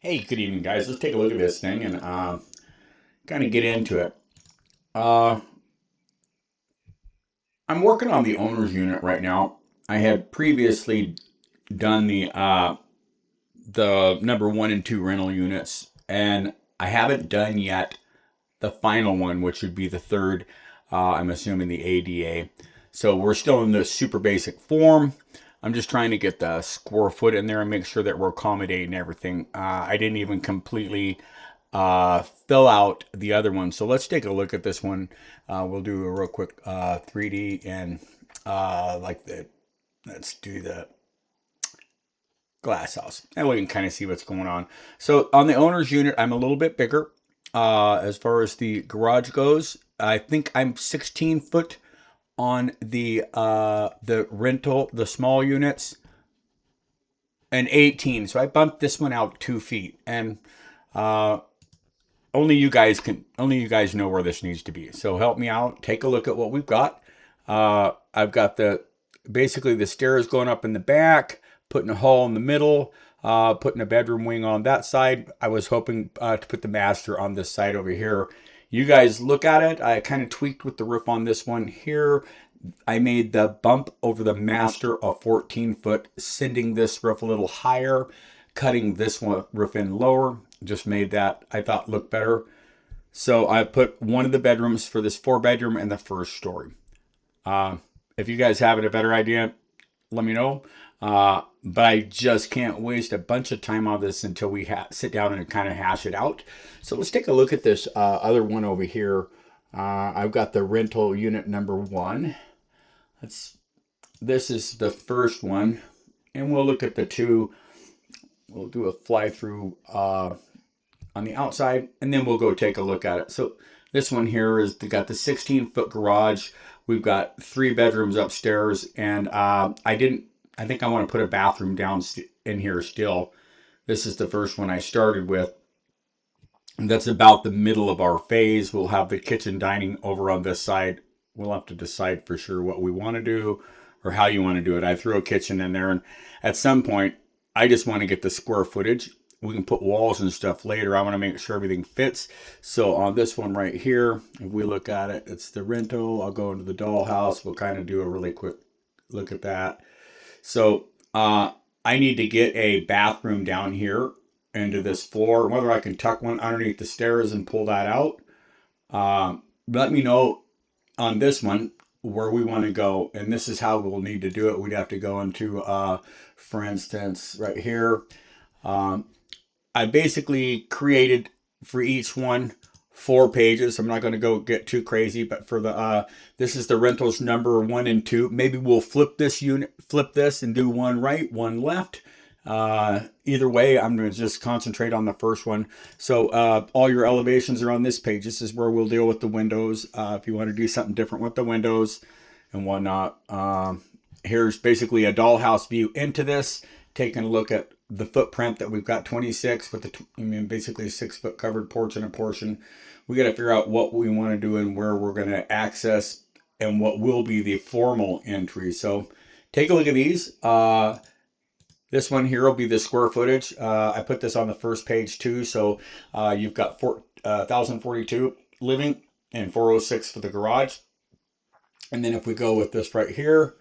Hey, good evening, guys. Let's take a look at this thing and kind of get into it. Uh, I'm working on the owner's unit right now. I had previously done the number one and two rental units, and I haven't done yet the final one, which would be the third. I'm assuming the ADA. So we're still in the super basic form. I'm just trying to get the square foot in there and make sure that we're accommodating everything. I didn't even completely fill out the other one. So let's take a look at this one. We'll do a real quick 3D and like the, let's do the glass house. And we can kind of see what's going on. So on the owner's unit, I'm a little bit bigger. As far as the garage goes, I think I'm 16 foot on the rental, the small units, and 18. So I bumped this one out 2 feet, and uh, only you guys know where this needs to be. So help me out. Take a look at what we've got. I've got basically the stairs going up in the back, putting a hall in the middle, putting a bedroom wing on that side. I was hoping to put the master on this side over here. You guys look at it. I kind of tweaked with the roof on this one here. I made the bump over the master a 14 foot, sending this roof a little higher, cutting this one roof in lower. Just made that, I thought, look better. So I put one of the bedrooms for this 4 bedroom in the first story. Uh, if you guys have a better idea, let me know. But I just can't waste a bunch of time on this until we sit down and kind of hash it out. So let's take a look at this other one over here. I've got the rental unit number one. This is the first one, and we'll look at the two. We'll do a fly through on the outside, and then we'll go take a look at it. So this one here is got the 16-foot garage. We've got 3 bedrooms upstairs, and I think I want to put a bathroom down in here still. This is the first one I started with. And that's about the middle of our phase. We'll have the kitchen dining over on this side. We'll have to decide for sure what we want to do or how you want to do it. I threw a kitchen in there, and at some point, I just want to get the square footage. We can put walls and stuff later. I want to make sure everything fits. So on this one right here, if we look at it, it's the rental. I'll go into the dollhouse. We'll kind of do a really quick look at that. So I need to get a bathroom down here into this floor. Whether I can tuck one underneath the stairs and pull that out. Let me know on this one where we want to go, and this is how we'll need to do it. We'd have to go into, for instance, right here. I basically created for each one 4 pages. I'm not going to go get too crazy, but for the this is the rentals number 1 and 2. Maybe we'll flip this and do one right, one left. Either way, I'm going to just concentrate on the first one. So all your elevations are on this page. This is where we'll deal with the windows. If you want to do something different with the windows and whatnot. Here's basically a dollhouse view into this, taking a look at the footprint that we've got 26 with basically a 6-foot covered porch and a portion. We got to figure out what we want to do and where we're going to access and what will be the formal entry. So take a look at these. This one here will be the square footage. I put this on the first page too. So you've got 1,042 living and 406 for the garage. And then if we go with this right here,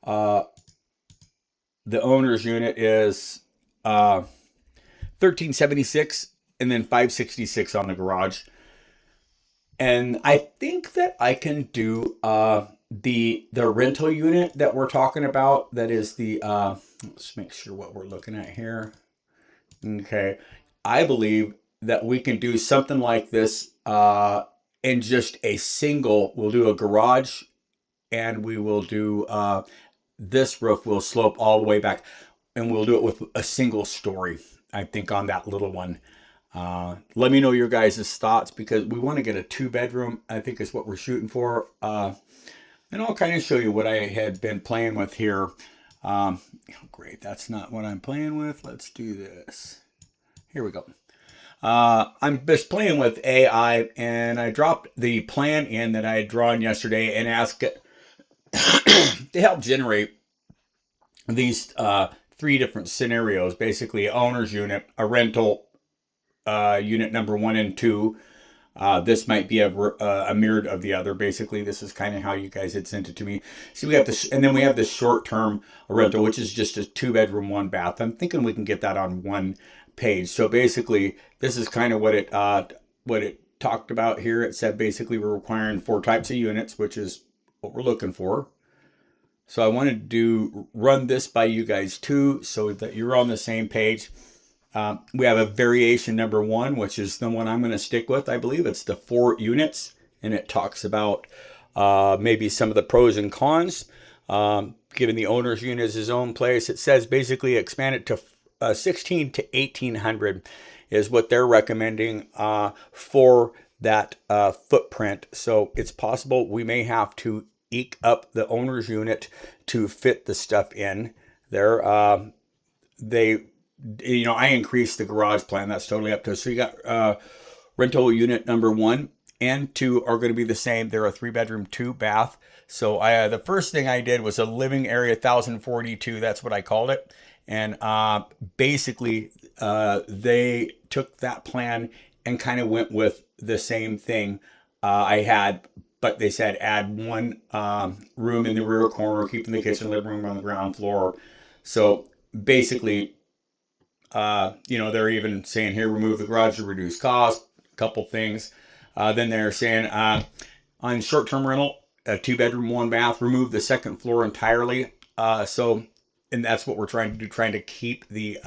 the owner's unit is 1376 and then 566 on the garage. And I think that I can do the rental unit that we're talking about. That is the let's make sure what we're looking at here. Okay, I believe that we can do something like this in just a single. We'll do a garage, and we will do this roof will slope all the way back, and we'll do it with a single story. I think on that little one. Let me know your guys' thoughts, because we want to get a 2-bedroom. I think is what we're shooting for. And I'll kind of show you what I had been playing with here. Great, that's not what I'm playing with. Let's do this. Here we go. I'm just playing with AI, and I dropped the plan in that I had drawn yesterday and asked it to help generate these 3 different scenarios. Basically, owner's unit, a rental, unit number 1 and 2. This might be a mirrored of the other. Basically, this is kind of how you guys had sent it to me. So we have this, and then we have this short-term rental, which is just a 2-bedroom, 1-bath. I'm thinking we can get that on one page. So basically, this is kind of what it talked about here. It said basically we're requiring 4 types of units, which is what we're looking for. So I wanted to run this by you guys too, so that you're on the same page. We have a variation number 1, which is the one I'm going to stick with. I believe it's the 4 units, and it talks about maybe some of the pros and cons. Giving the owner's unit his own place. It says basically expand it to 16 to 1800 is what they're recommending for that footprint. So it's possible we may have to eke up the owner's unit to fit the stuff in there. I increased the garage plan. That's totally up to us. So you got rental unit number 1 and 2 are going to be the same. They're a 3-bedroom, 2-bath. So the first thing I did was a living area 1042. That's what I called it. And basically, they took that plan and kind of went with the same thing I had, but they said add 1 room in the rear corner, keeping the kitchen, living room on the ground floor. So basically, they're even saying here, remove the garage to reduce cost, a couple things. Then they're saying on short-term rental, a 2-bedroom, 1-bath, remove the second floor entirely. And that's what we're trying to do, trying to keep the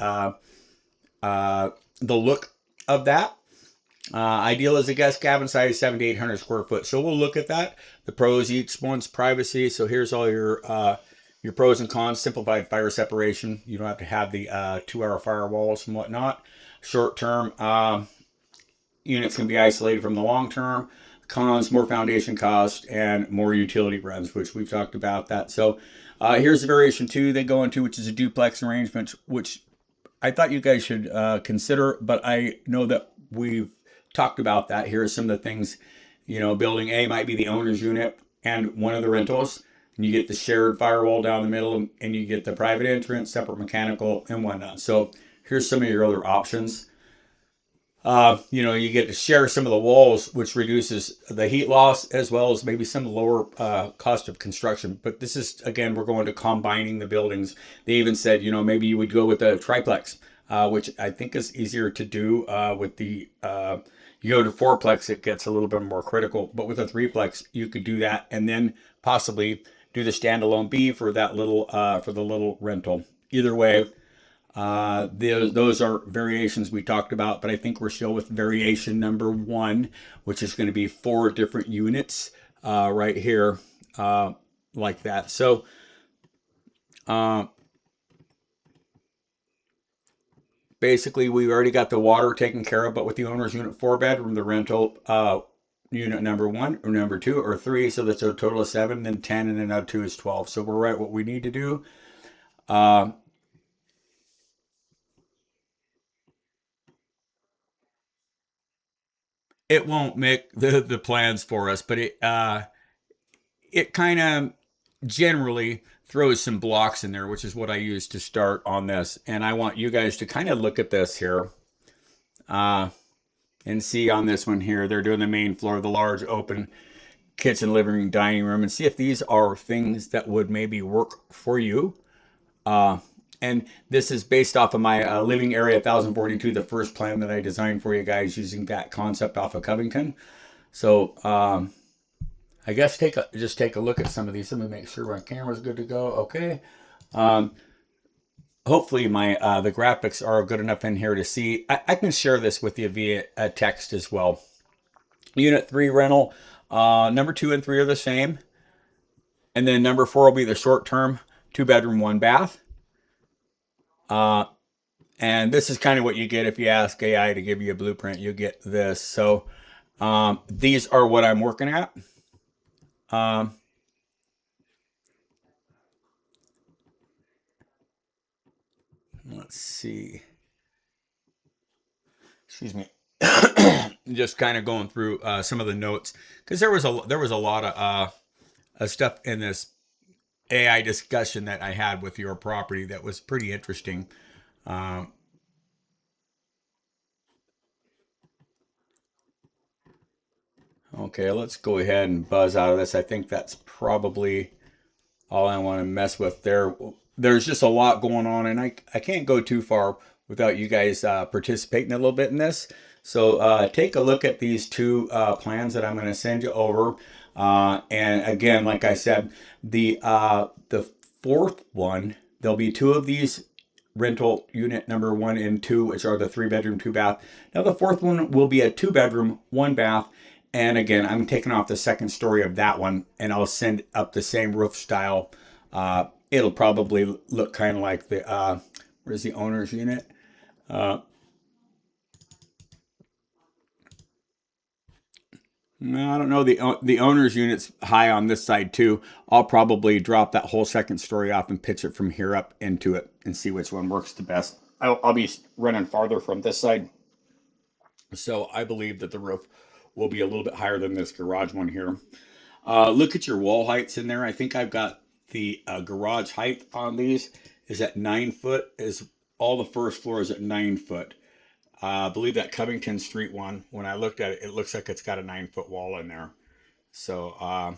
look of that. Ideal is a guest cabin size 700 to 800 square foot. So we'll look at that. The pros, each one's privacy. So here's all your pros and cons. Simplified fire separation. You don't have to have the 2-hour firewalls and whatnot. Short term units can be isolated from the long term. Cons, more foundation cost and more utility runs, which we've talked about that. So here's the variation 2 they go into, which is a duplex arrangement, which I thought you guys should consider, but I know that we've talked about that. Here are some of the things. Building A might be the owner's unit and one of the rentals, and you get the shared firewall down the middle, and you get the private entrance, separate mechanical, and whatnot. So here's some of your other options. You get to share some of the walls, which reduces the heat loss as well as maybe some lower cost of construction. But this is, again, we're going to combining the buildings. They even said, maybe you would go with a triplex, which I think is easier to do with the, you go to 4-plex, it gets a little bit more critical. But with a 3-plex, you could do that and then possibly do the standalone B for that little, for the little rental. Either way, those are variations we talked about, but I think we're still with variation number 1, which is going to be 4 different units right here, like that. So basically, we've already got the water taken care of, but with the owner's unit 4-bedroom, the rental unit number 1 or number 2 or 3, so that's a total of 7, then 10, and then another 2 is 12. So we're right what we need to do. It won't make the plans for us, but it kind of generally throws some blocks in there, which is what I use to start on this. And I want you guys to kind of look at this here and see on this one here, they're doing the main floor, the large open kitchen, living room, dining room, and see if these are things that would maybe work for you. And this is based off of my living area 1042, the first plan that I designed for you guys using that concept off of Covington. So I guess just take a look at some of these. Let me make sure my camera's good to go. Okay. Hopefully my the graphics are good enough in here to see. I can share this with you via text as well. Unit 3 rental. Number 2 and 3 are the same. And then number 4 will be the short term 2-bedroom, 1-bath. And this is kind of what you get if you ask AI to give you a blueprint. You get this. So these are what I'm working at. Let's see. Excuse me. Just kind of going through some of the notes, because there was a lot of stuff in this AI discussion that I had with your property that was pretty interesting. Okay, let's go ahead and buzz out of this. I think that's probably all I want to mess with there. There's just a lot going on, and I can't go too far without you guys participating a little bit in this. So take a look at these two plans that I'm going to send you over. And again, like I said, the fourth one, there'll be two of these rental unit number 1 and 2, which are the 3-bedroom, 2-bath. Now the fourth one will be a 2-bedroom, 1-bath. And again, I'm taking off the second story of that one, and I'll send up the same roof style. It'll probably look kind of like the, where's the owner's unit? No, I don't know. The owner's unit's high on this side too. I'll probably drop that whole second story off and pitch it from here up into it and see which one works the best. I'll be running farther from this side. So I believe that the roof will be a little bit higher than this garage one here. Look at your wall heights in there. I think I've got the garage height on these is at 9 foot. Is all the first floor is at 9 foot. I believe that Covington Street one, when I looked at it, it looks like it's got a 9-foot wall in there. So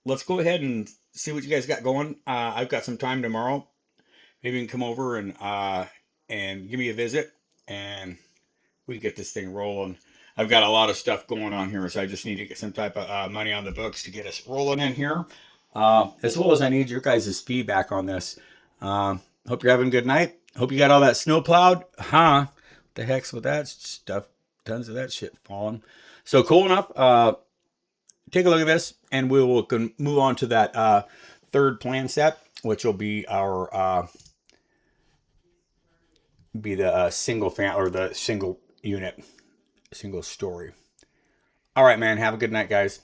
let's go ahead and see what you guys got going. I've got some time tomorrow. Maybe you can come over and give me a visit, and we can get this thing rolling. I've got a lot of stuff going on here, so I just need to get some type of money on the books to get us rolling in here. As well as I need your guys' feedback on this. Hope you're having a good night. Hope you got all that snow plowed. The heck's with that stuff? Tons of that shit falling. So cool enough. Take a look at this, and we will move on to that third plan set, which will be our single fan or the single unit, single story. All right, man. Have a good night, guys.